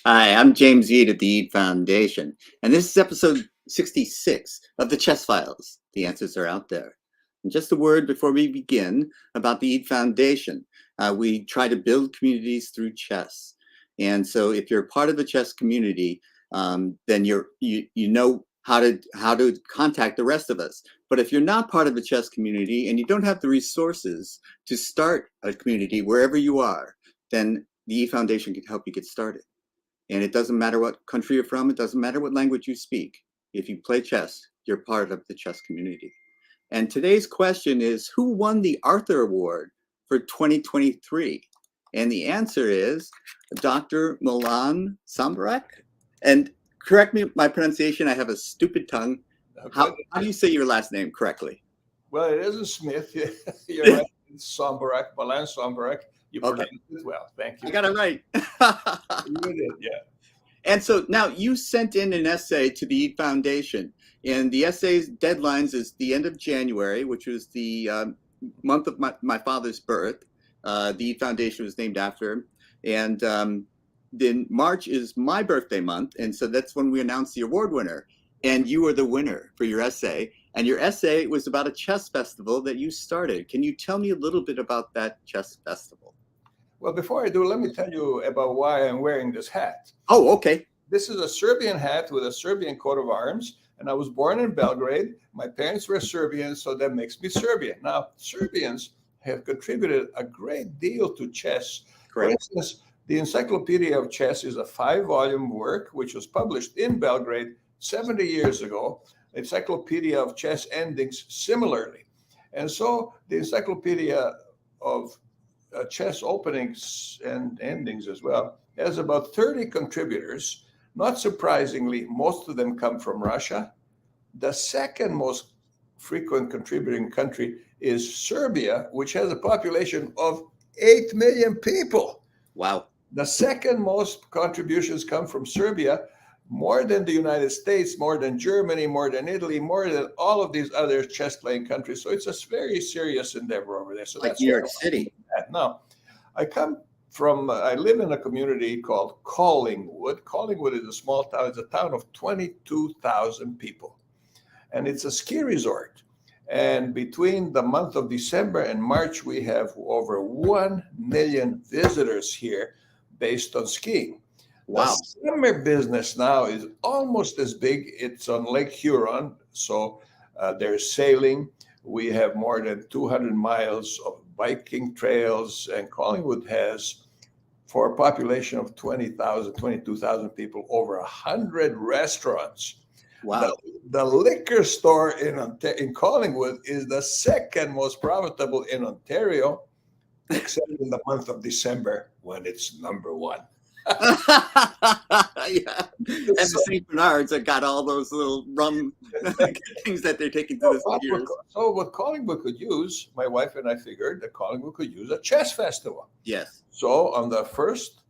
Hi, I'm James Eade at the Eade Foundation, and this is episode 66 of the Chess Files. The answers are out there. And just a word before we begin about the Eade Foundation. We try to build communities through chess. And so if you're part of the chess community, then you know how to contact the rest of us. But if you're not part of the chess community and you don't have the resources to start a community wherever you are, then the Eade Foundation can help you get started. And it doesn't matter what country you're from, it doesn't matter what language you speak. If you play chess, you're part of the chess community. And today's question is, who won the Arthur Award for 2023? And the answer is Dr. Milan Sombarac. And correct me my pronunciation, I have a stupid tongue. How do you say your last name correctly? Well, it isn't Smith. You're right. It's Sombarac, Milan Sombarac. You pronounced it well. Thank you. I got it right. You did, yeah. And so now you sent in an essay to the Eade Foundation, and the essay's deadlines is the end of January, which was the month of my father's birth. The Eade Foundation was named after him. And then March is my birthday month, and so that's when we announced the award winner. And you were the winner for your essay. And your essay was about a chess festival that you started. Can you tell me a little bit about that chess festival? Well, before I do, let me tell you about why I'm wearing this hat. Oh, okay. This is a Serbian hat with a Serbian coat of arms, and I was born in Belgrade. My parents were Serbian, so that makes me Serbian. Now, Serbians have contributed a great deal to chess. Correct. For instance, the Encyclopedia of Chess is a 5-volume work which was published in Belgrade 70 years ago. The Encyclopedia of Chess endings similarly. And so the Encyclopedia of Chess openings and endings as well has about 30 contributors. Not surprisingly, most of them come from Russia. The second most frequent contributing country is Serbia, which has a population of 8 million people. Wow. The second most contributions come from Serbia, more than the United States, more than Germany, more than Italy, more than all of these other chess-playing countries. So it's a very serious endeavor over there. So like that's New York City. Now, I live in a community called Collingwood. Collingwood is a small town. It's a town of 22,000 people. And it's a ski resort. And between the month of December and March, we have over 1 million visitors here based on skiing. Wow. The summer business now is almost as big. It's on Lake Huron. So there's sailing. We have more than 200 miles of biking trails. And Collingwood has, for a population of 20,000, 22,000 people, over 100 restaurants. Wow. The liquor store in Collingwood is the second most profitable in Ontario, except in the month of December when it's number one. Yeah. And the St. Bernards have got all those little rum things that they're taking to the skiers. So what Collingwood could use, my wife and I figured that Collingwood could use a chess festival. Yes. So on the first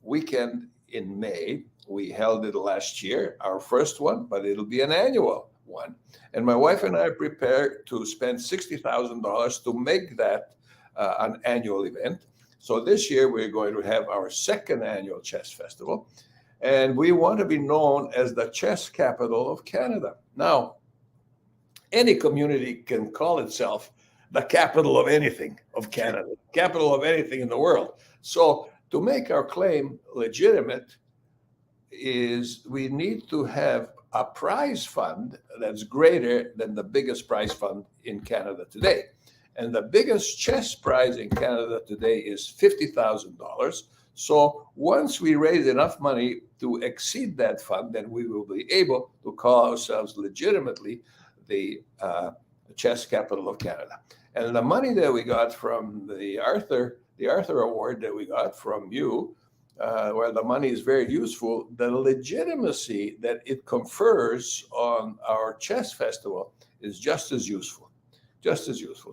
weekend in May, we held it last year, our first one, but it'll be an annual one. And my wife and I are prepared to spend $60,000 to make that an annual event. So this year we're going to have our second annual chess festival, and we want to be known as the chess capital of Canada. Now, any community can call itself the capital of anything of Canada, capital of anything in the world. So to make our claim legitimate is we need to have a prize fund that's greater than the biggest prize fund in Canada today. And the biggest chess prize in Canada today is $50,000. So once we raise enough money to exceed that fund, then we will be able to call ourselves legitimately the chess capital of Canada. And the money that we got from the Arthur Award that we got from you, where the money is very useful, the legitimacy that it confers on our chess festival is just as useful.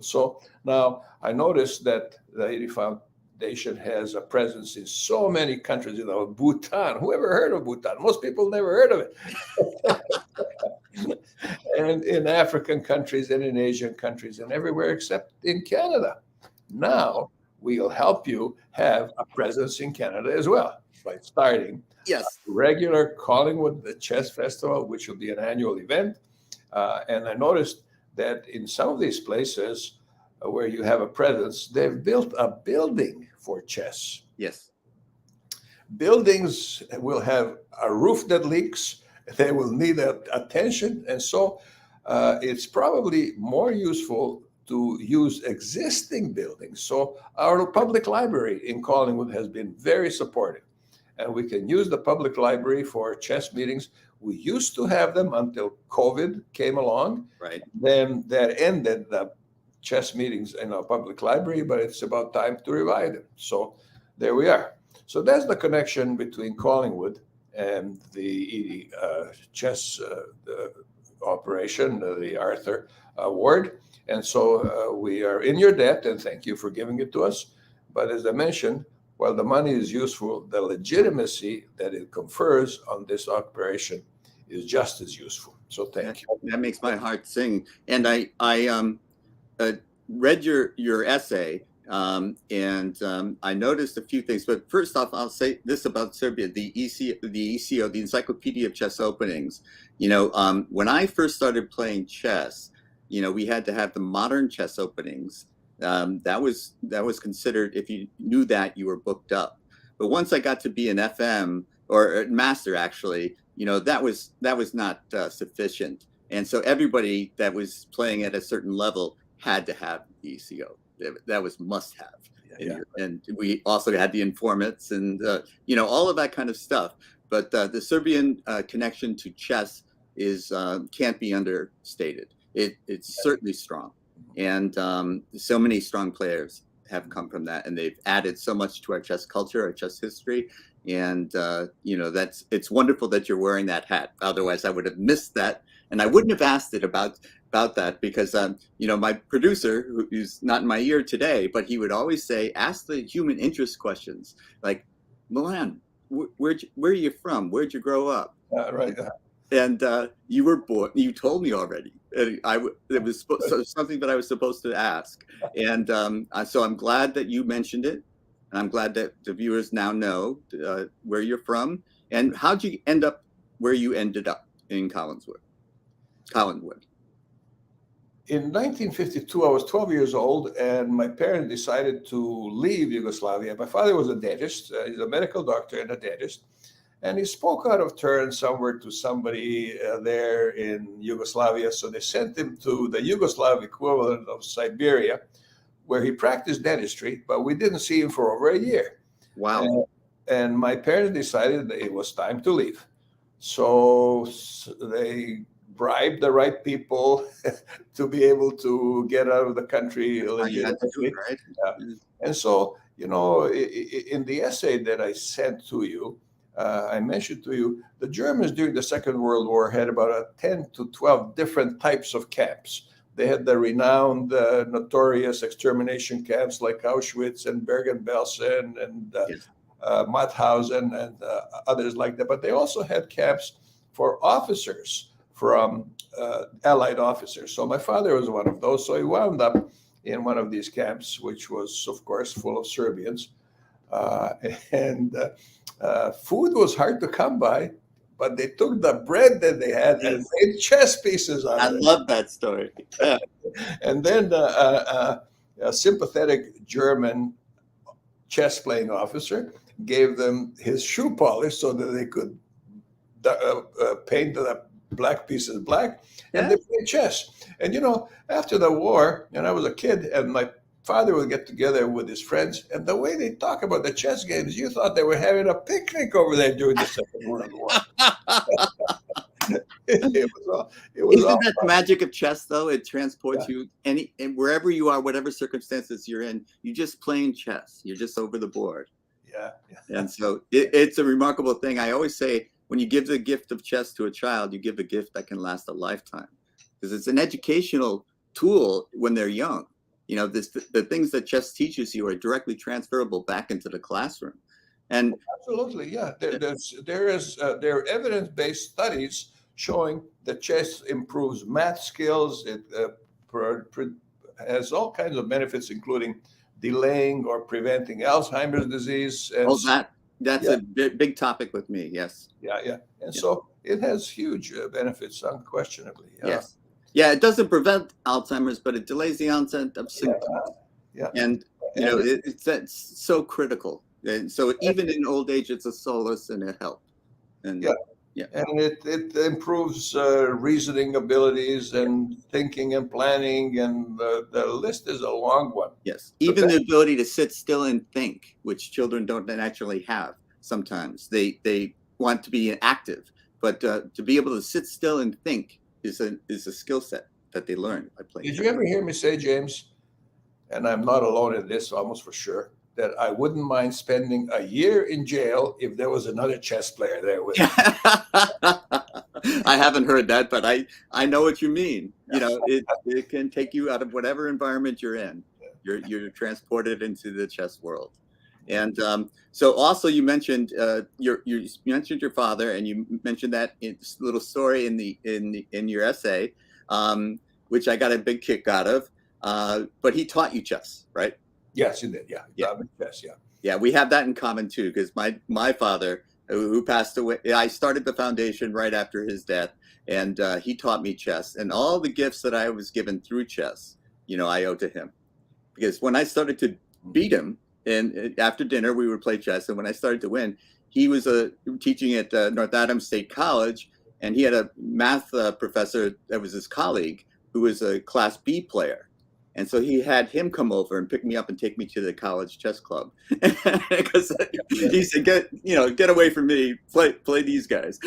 So now I noticed that the Eade Foundation has a presence in so many countries. Bhutan. Who ever heard of Bhutan? Most people never heard of it. And in African countries and in Asian countries and everywhere except in Canada. Now we'll help you have a presence in Canada as well by starting Yes. regular Collingwood the Chess Festival, which will be an annual event. And I noticed that in some of these places where you have a presence, they've built a building for chess. Yes. Buildings will have a roof that leaks. They will need attention. And so it's probably more useful to use existing buildings. So our public library in Collingwood has been very supportive. And we can use the public library for chess meetings. We used to have them until COVID came along. Right. Then that ended the chess meetings in our public library, but it's about time to revive them. So there we are. So that's the connection between Collingwood and the chess operation, the Arthur Award. And so we are in your debt, and thank you for giving it to us. But as I mentioned, while the money is useful, the legitimacy that it confers on this operation is just as useful. So thank you. That makes my heart sing. And I read your essay, and I noticed a few things. But first off, I'll say this about Serbia: the ECO, the Encyclopedia of Chess Openings. When I first started playing chess, we had to have the modern chess openings. That was considered, if you knew that, you were booked up. But once I got to be an FM or master, actually, that was not sufficient. And so everybody that was playing at a certain level had to have the ECO. That was must have. Yeah. And we also had the informants and all of that kind of stuff. But the Serbian connection to chess is can't be understated. It's certainly strong. And so many strong players have come from that, and they've added so much to our chess culture, our chess history. And it's wonderful that you're wearing that hat. Otherwise, I would have missed that, and I wouldn't have asked it about that because my producer, who's not in my ear today, but he would always say, ask the human interest questions, like, Milan, where are you from? Where'd you grow up? Right. And you were born. You told me already. It was something that I was supposed to ask, and so I'm glad that you mentioned it, and I'm glad that the viewers now know where you're from and how'd you end up where you ended up in Collinwood. In 1952, I was 12 years old, and my parents decided to leave Yugoslavia. My father was a dentist. He's a medical doctor and a dentist. And he spoke out of turn somewhere to somebody there in Yugoslavia. So they sent him to the Yugoslav equivalent of Siberia, where he practiced dentistry, but we didn't see him for over a year. Wow. And my parents decided that it was time to leave. So they bribed the right people to be able to get out of the country. You had to do it, right? Yeah. And so, in the essay that I sent to you, I mentioned to you, the Germans during the Second World War had about 10 to 12 different types of camps. They had the renowned, notorious extermination camps like Auschwitz and Bergen-Belsen and Yes. Mauthausen and others like that. But they also had camps for officers from Allied officers. So my father was one of those. So he wound up in one of these camps, which was, of course, full of Serbians. Food was hard to come by, but they took the bread that they had and made chess pieces out of it. I love that story. Yeah. And then a sympathetic German chess playing officer gave them his shoe polish so that they could paint the black pieces black, and they played chess. And after the war, and I was a kid, and my father would get together with his friends, and the way they talk about the chess games, you thought they were having a picnic over there during the Second World War. It was Isn't that the magic of chess, though? It transports you wherever you are, whatever circumstances you're in. You're just playing chess. You're just over the board. Yeah. And so it's a remarkable thing. I always say, when you give the gift of chess to a child, you give a gift that can last a lifetime, because it's an educational tool when they're young. The things that chess teaches you are directly transferable back into the classroom. And absolutely, yeah. There are evidence-based studies showing that chess improves math skills. It has all kinds of benefits, including delaying or preventing Alzheimer's disease. And Oh, that's yeah, a big topic with me. Yes. yeah. And Yeah. so it has huge benefits, unquestionably. Yes. Yeah, it doesn't prevent Alzheimer's, but it delays the onset of Yeah, symptoms. yeah. And, And it's that's so critical. And so even in old age, it's a solace and a help. And yeah, yeah, and it improves reasoning abilities and thinking and planning, and the list is a long one. yes. The Even best, the ability to sit still and think, which children don't naturally have sometimes. They want to be active, but to be able to sit still and think is a skill set that they learn by playing did chess. you ever hear me say, James, and I'm not alone in this almost for sure, that I wouldn't mind spending a year in jail if there was another chess player there with me? I haven't heard that, but I know what you mean. It can take you out of whatever environment you're in. You're transported into the chess world. And so also you mentioned you mentioned your father, and you mentioned that little story in your essay, which I got a big kick out of. But he taught you chess, right? Yes, you did. Yeah, Yeah. Chess. Yeah. Yeah, we have that in common too, because my father, who passed away, I started the foundation right after his death, and he taught me chess, and all the gifts that I was given through chess, I owe to him. Because when I started to beat him, and after dinner we would play chess, and when I started to win, he was teaching at North Adams State College, and he had a math professor that was his colleague who was a Class B player. And so he had him come over and pick me up and take me to the college chess club, because he said, "Get away from me. Play these guys."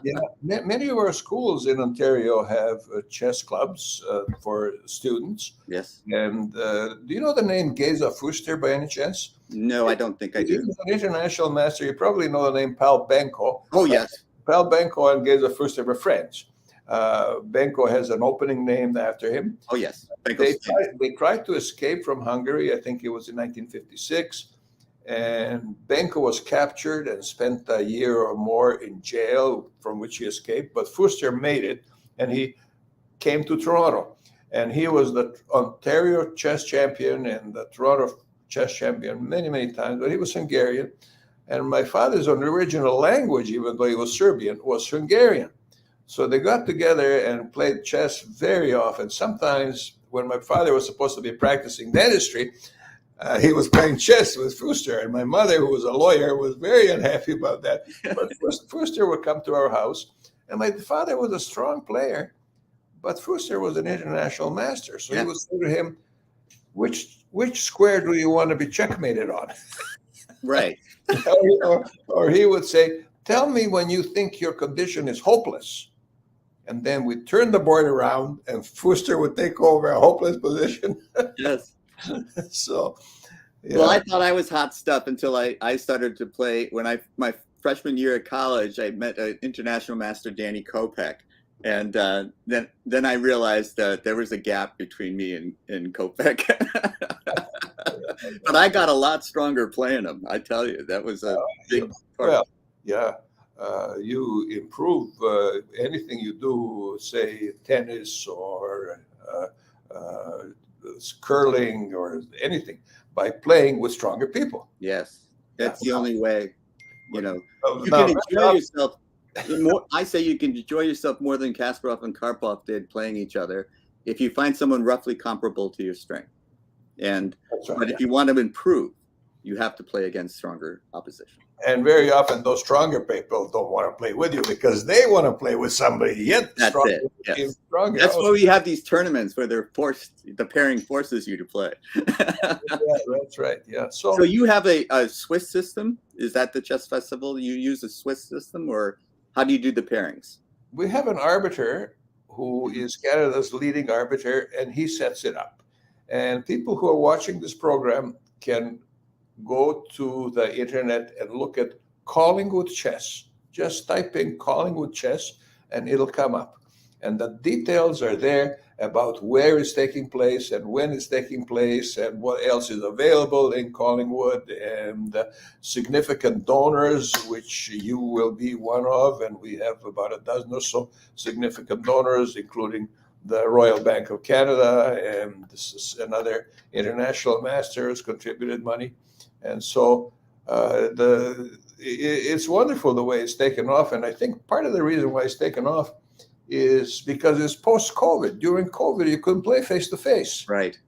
Yeah, many of our schools in Ontario have chess clubs for students. Yes. And do you know the name Geza Fuster by any chance? No, I don't think I He do. was an international master. You probably know the name Pal Benko. Oh, yes. Pal Benko and Geza Fuster were friends. Benko has an opening named after him. Oh, yes. They tried to escape from Hungary. I think it was in 1956. And Benko was captured and spent a year or more in jail, from which he escaped. But Fuster made it, and he came to Toronto. And he was the Ontario chess champion and the Toronto chess champion many, many times. But he was Hungarian. And my father's original language, even though he was Serbian, was Hungarian. So they got together and played chess very often. Sometimes when my father was supposed to be practicing dentistry, he was playing chess with Fuster. And my mother, who was a lawyer, was very unhappy about that. But Fuster would come to our house. And my father was a strong player, but Fuster was an international master. So he would say to him, which square do you want to be checkmated on? Right. or he would say, tell me when you think your condition is hopeless. And then we turn the board around and Fuster would take over a hopeless position. Yes. So, yeah. Well, I thought I was hot stuff until I started to play. My freshman year at college, I met an international master, Danny Kopek. And then I realized that there was a gap between me and Kopek. But I got a lot stronger playing him. I tell you, that was a big part. Well, yeah. You improve anything you do, say tennis or curling or anything, by playing with stronger people. Yes, that's the only way. You Now, can enjoy yourself. I say you can enjoy yourself more than Kasparov and Karpov did playing each other if you find someone roughly comparable to your strength. But if you want to improve, you have to play against stronger opposition. And very often those stronger people don't want to play with you because they want to play with somebody yet stronger. Yes. Stronger. That's why we have these tournaments where the pairing forces you to play. Yeah, that's right. Yeah. So you have a Swiss system? Is that the chess festival? You use a Swiss system, or how do you do the pairings? We have an arbiter who is Canada's leading arbiter, and he sets it up. And people who are watching this program can go to the internet and look at Collingwood chess. Just type in Collingwood chess and it'll come up. And the details are there about where it's taking place and when it's taking place and what else is available in Collingwood, and significant donors, which you will be one of. And we have about a dozen or so significant donors, including the Royal Bank of Canada and another international masters contributed money. And so it's wonderful the way it's taken off. And I think part of the reason why it's taken off is because it's post-COVID. During COVID, you couldn't play face-to-face. Right.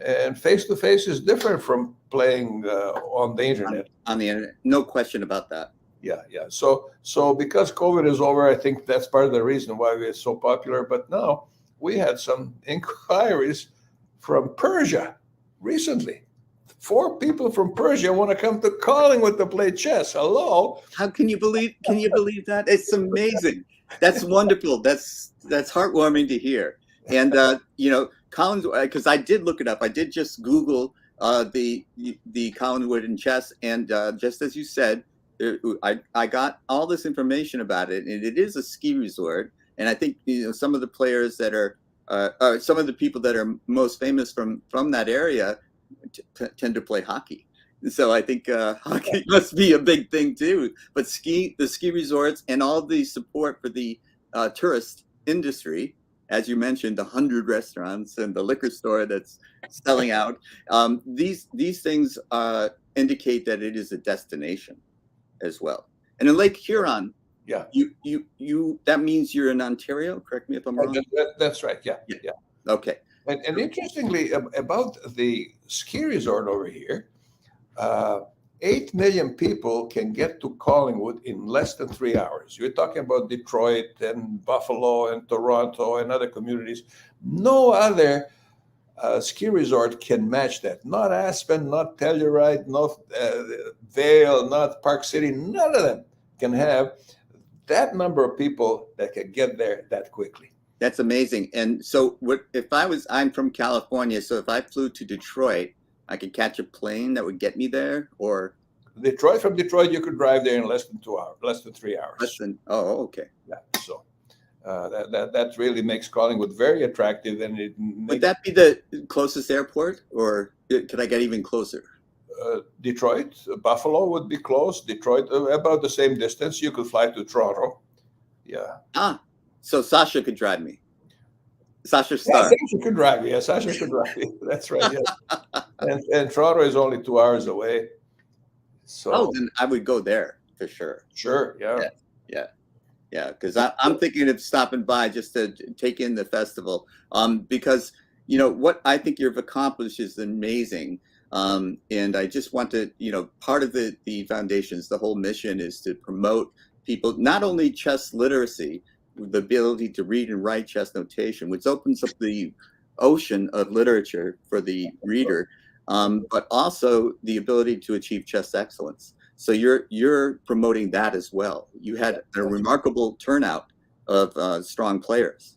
And face-to-face is different from playing on the internet. On the internet, no question about that. Yeah. So because COVID is over, I think that's part of the reason why it's so popular. But now we had some inquiries from Persia recently. 4 people from Persia want to come to Collingwood to play chess. Hello. How can you believe that? It's amazing. That's wonderful. That's heartwarming to hear. And Collins, because I did look it up. I did just Google the Collingwood in chess, and just as you said, I got all this information about it, and it is a ski resort. And I think some of the players that are some of the people that are most famous from that area tend to play hockey. So I think hockey must be a big thing too. But the ski resorts and all the support for the tourist industry, as you mentioned, the 100 restaurants and the liquor store that's selling out. These things indicate that it is a destination as well. And in Lake Huron, yeah, you that means you're in Ontario. Correct me if I'm wrong. That's right. Yeah. Okay. And interestingly, about the ski resort over here, 8 million people can get to Collingwood in less than 3 hours. You're talking about Detroit and Buffalo and Toronto and other communities. No other ski resort can match that. Not Aspen, not Telluride, not Vail, not Park City. None of them can have that number of people that can get there that quickly. That's amazing. And so I'm from California, so if I flew to Detroit, I could catch a plane that would get me there, or from Detroit, you could drive there in less than 2 hours, less than 3 hours. Okay. Yeah. So that really makes Collingwood very attractive. And would that be the closest airport, or could I get even closer? Detroit, Buffalo would be close. Detroit, about the same distance. You could fly to Toronto. Yeah. So Sasha could drive me. Sasha Star. Yeah, Sasha could drive me. Yeah, Sasha could drive me. That's right. Yeah. and Toronto is only 2 hours away. So then I would go there for sure. Sure. Yeah. Because I'm thinking of stopping by just to take in the festival. Because what I think you've accomplished is amazing. And I just want to, part of the foundation's, the whole mission is to promote people, not only chess literacy, the ability to read and write chess notation, which opens up the ocean of literature for the reader, but also the ability to achieve chess excellence. So you're promoting that as well. You had a remarkable turnout of strong players.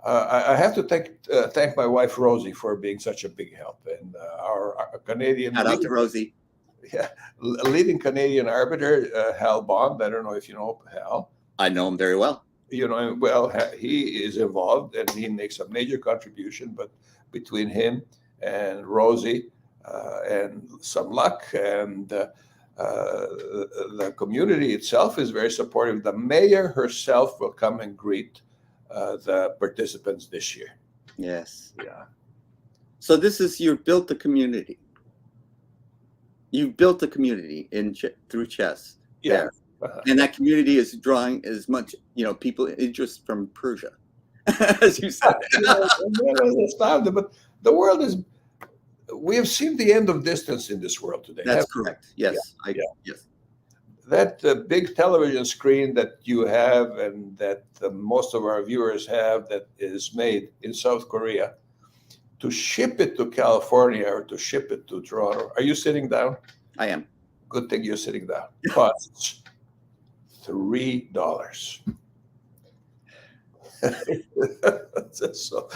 I have to thank my wife Rosie for being such a big help, and our Canadian. Shout out to Rosie. Yeah, leading Canadian arbiter Hal Bond. I don't know if you know Hal. I know him very well. Well, he is involved and he makes a major contribution. But between him and Rosie and some luck, and the community itself is very supportive. The mayor herself will come and greet the participants this year. Yes. Yeah. So you've built a community. You've built a community through chess. Yeah. There. And that community is drawing as much, people interest from Persia, as you said. But the world we have seen the end of distance in this world today. That's correct. Yes. Yes. That big television screen that you have and that most of our viewers have, that is made in South Korea, to ship it to California or to ship it to Toronto. Are you sitting down? I am. Good thing you're sitting down. Costs $3. So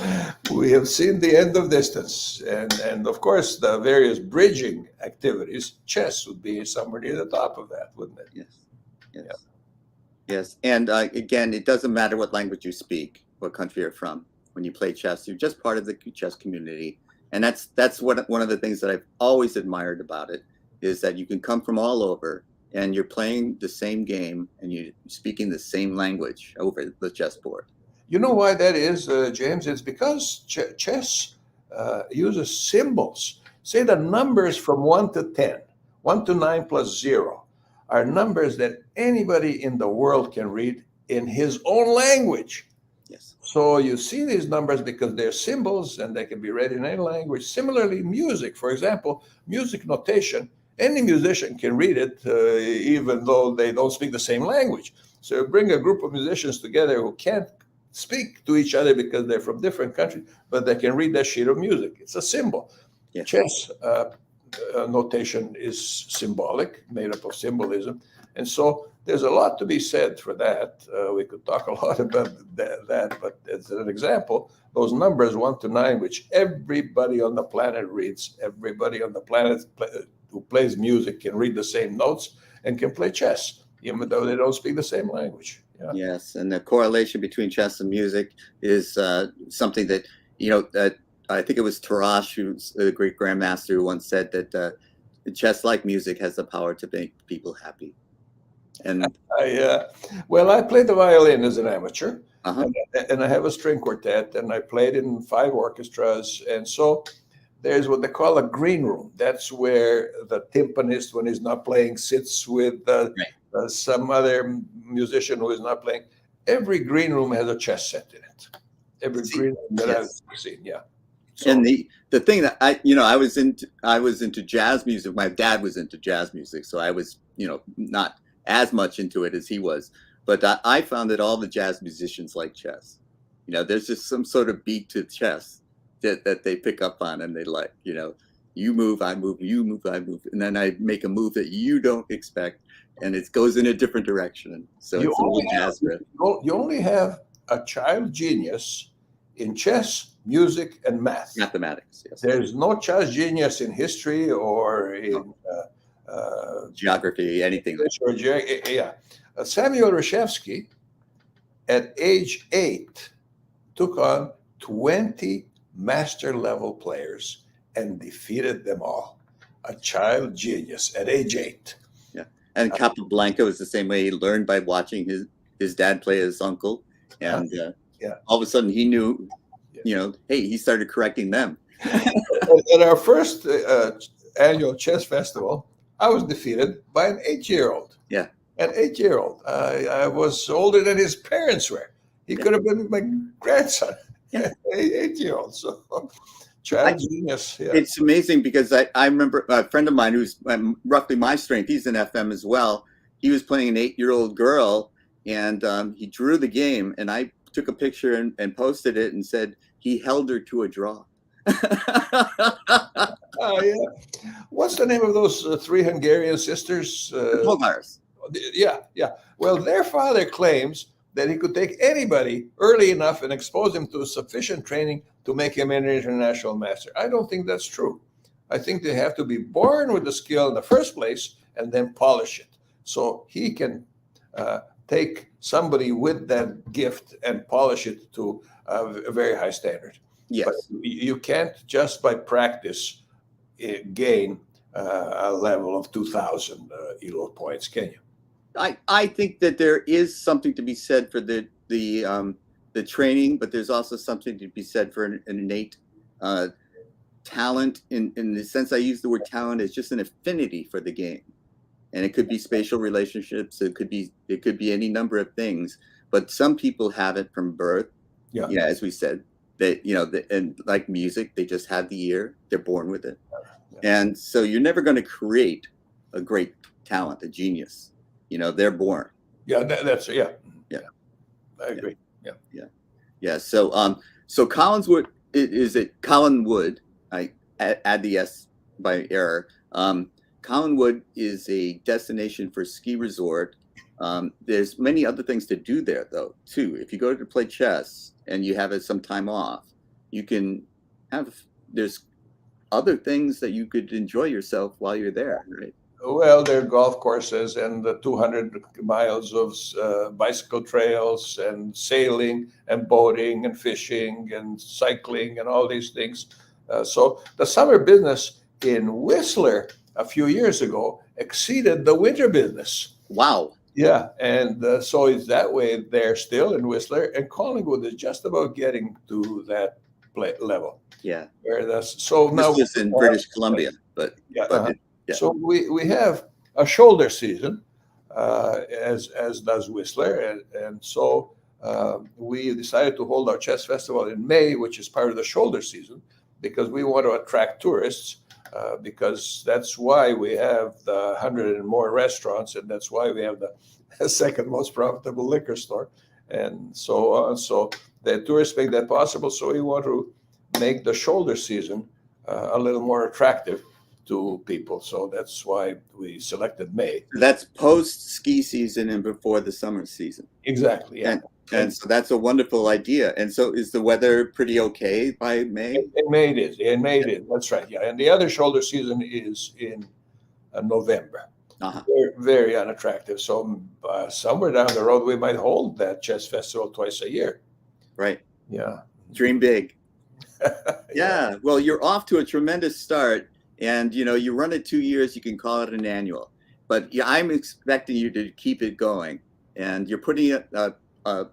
we have seen the end of distance, and of course the various bridging activities. Chess would be somewhere near the top of that, wouldn't it? Yes. And again, it doesn't matter what language you speak, what country you're from. When you play chess, you're just part of the chess community, and that's one of the things that I've always admired about it, is that you can come from all over and you're playing the same game and you're speaking the same language over the chessboard. You know why that is, James? It's because chess uses symbols. Say the numbers from 1 to 10, 1 to 9 plus 0 are numbers that anybody in the world can read in his own language. Yes. So you see these numbers because they're symbols and they can be read in any language. Similarly, music, for example, music notation, any musician can read it even though they don't speak the same language. So you bring a group of musicians together who can't speak to each other because they're from different countries, but they can read that sheet of music. It's a symbol. Yes. Chess notation is symbolic, made up of symbolism. And so there's a lot to be said for that. We could talk a lot about that, but as an example, those numbers 1 to 9, which everybody on the planet reads, everybody on the planet who plays music can read the same notes and can play chess, even though they don't speak the same language. Yeah. Yes, and the correlation between chess and music is something that, that I think it was Tarrasch, who's a great grandmaster, who once said that chess, like music, has the power to make people happy. And well, I played the violin as an amateur, uh-huh. and I have a string quartet, and I played in 5 orchestras, and so there's what they call a green room. That's where the timpanist, when he's not playing, sits with some other musician who is not playing. Every green room has a chess set in it. Every green room that I've seen, yeah. So, and the thing that I was into jazz music. My dad was into jazz music, so I was not as much into it as he was. But I found that all the jazz musicians like chess. There's just some sort of beat to chess that they pick up on, and they like. You move, I move, you move, I move, and then I make a move that you don't expect, and it goes in a different direction. So you only have a child genius in chess, music, and mathematics. Yes. There's no child genius in history or in geography, anything. Yeah. Samuel Reshevsky, at age 8, took on 20 master level players and defeated them all. A child genius at age 8. Yeah. And Capablanca was the same way. He learned by watching his dad play his uncle. And all of a sudden he knew, hey, he started correcting them. At our first annual chess festival, I was defeated by an 8-year-old. Yeah. An 8-year-old. I was older than his parents were. He could have been my grandson. Yeah. 8-year-old. So child genius. Yeah. It's amazing because I remember a friend of mine who's roughly my strength. He's an FM as well. He was playing an 8-year-old girl, and he drew the game, and I took a picture and posted it and said he held her to a draw. Yeah. What's the name of those 3 Hungarian sisters? Bulgars. Yeah. Well, their father claims that he could take anybody early enough and expose him to sufficient training to make him an international master. I don't think that's true. I think they have to be born with the skill in the first place and then polish it. So he can take somebody with that gift and polish it to a very high standard. Yes. But you can't just by practice gain a level of 2,000 ELO points, can you? I think that there is something to be said for the training, but there's also something to be said for an innate talent. In the sense I use the word talent as just an affinity for the game, and it could be spatial relationships. It could be any number of things. But some people have it from birth. Yeah, as we said, that and like music, they just have the ear. They're born with it, and so you're never going to create a great talent, a genius. They're born. Yeah, that's I agree. Yeah. So Collinswood, is it Collinwood? I add the S by error. Collinwood is a destination for ski resort. There's many other things to do there, though, too. If you go to play chess and you have some time off, you can there's other things that you could enjoy yourself while you're there, right? Well, there are golf courses and the 200 miles of bicycle trails and sailing and boating and fishing and cycling and all these things. So the summer business in Whistler a few years ago exceeded the winter business. Wow. Yeah, and so it's that way there still in Whistler, and Collingwood is just about getting to that level. Yeah. Where that's so This now. was in British Columbia, Yeah. but it, yeah. So we have a shoulder season, as does Whistler, and so we decided to hold our chess festival in May, which is part of the shoulder season, because we want to attract tourists. Because that's why we have the 100 and more restaurants, and that's why we have the second most profitable liquor store, and so on. So the tourists make that possible. So we want to make the shoulder season a little more attractive to people. So that's why we selected May. That's post ski season and before the summer season. Exactly. Yeah. And so that's a wonderful idea. And so is the weather pretty okay by May? In May it is. In May it is. That's right. Yeah. And the other shoulder season is in November. Uh-huh. Very, very unattractive. So somewhere down the road, we might hold that chess festival twice a year. Right. Yeah. Dream big. Yeah. Well, you're off to a tremendous start. And, you run it 2 years, you can call it an annual. But yeah, I'm expecting you to keep it going. And you're putting a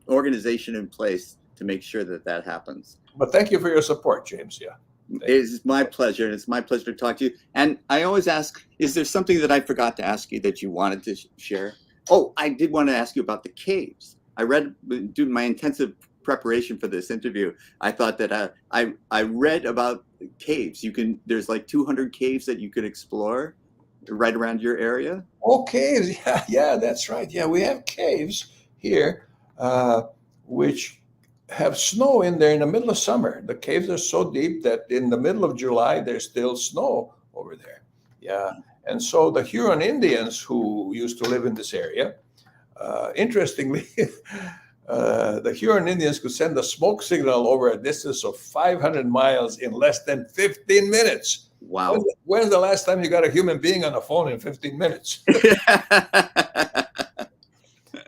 organization in place to make sure that happens. But thank you for your support, James. Yeah. It's my pleasure. And it's my pleasure to talk to you. And I always ask, is there something that I forgot to ask you that you wanted to share? Oh, I did want to ask you about the caves. I read, doing my intensive preparation for this interview, I thought that I read about caves. There's like 200 caves that you could explore right around your area. Oh, caves. Yeah, that's right. Yeah, we have caves here, which have snow in there in the middle of summer. The caves are so deep that in the middle of July, there's still snow over there. Yeah. And so the Huron Indians who used to live in this area, interestingly, the Huron Indians could send a smoke signal over a distance of 500 miles in less than 15 minutes. Wow. When's the last time you got a human being on the phone in 15 minutes?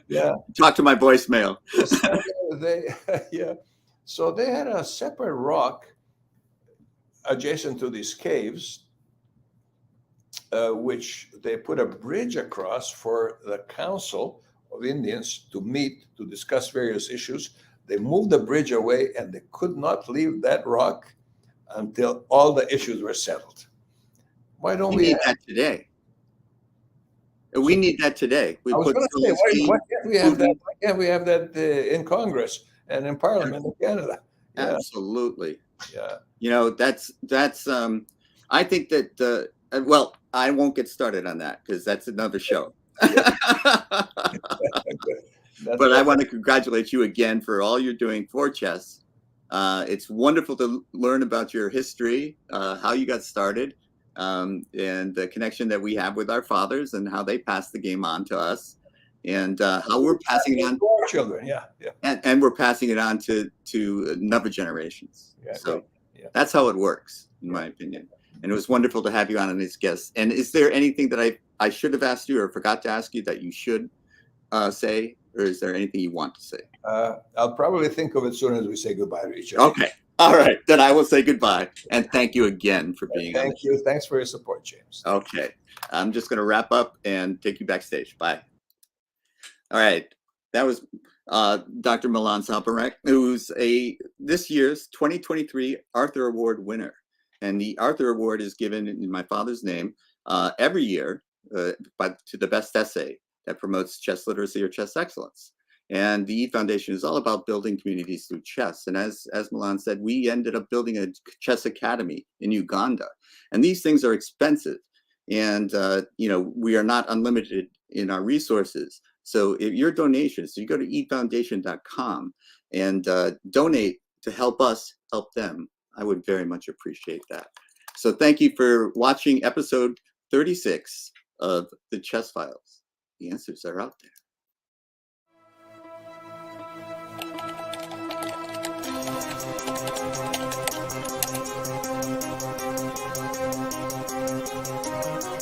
Yeah. Talk to my voicemail. Yeah. So they had a separate rock adjacent to these caves, which they put a bridge across for the Council of Indians to meet to discuss various issues. They moved the bridge away, and they could not leave that rock until all the issues were settled. Why don't we need that today? We need that today. I was going to say, why can't we have that? Why can't we have that in Congress and in Parliament in Canada? Yeah. Absolutely. Yeah. That's. I think that. Well, I won't get started on that because that's another show. But I want to congratulate you again for all you're doing for chess. It's wonderful to learn about your history, how you got started, and the connection that we have with our fathers and how they passed the game on to us, and how we're passing it on to our children. Yeah. And we're passing it on to another generations. Yeah, so that's how it works, in my opinion. And it was wonderful to have you on as guest. And is there anything that I should have asked you or forgot to ask you that you should say, or is there anything you want to say? I'll probably think of it as soon as we say goodbye to each other. Okay. All right. Then I will say goodbye. And thank you again for being on. Thank you. Thanks for your support, James. Okay. I'm just going to wrap up and take you backstage. Bye. All right. That was Dr. Milan Sombarac, who's this year's 2023 Arthur Award winner. And the Arthur Award is given in my father's name every year to the best essay that promotes chess literacy or chess excellence. And the E Foundation is all about building communities through chess. And as Milan said, we ended up building a chess academy in Uganda. And these things are expensive. And, we are not unlimited in our resources. So if your donations, you go to efoundation.com and donate to help us help them. I would very much appreciate that. So thank you for watching episode 36 of the Chess Files. The answers are out there.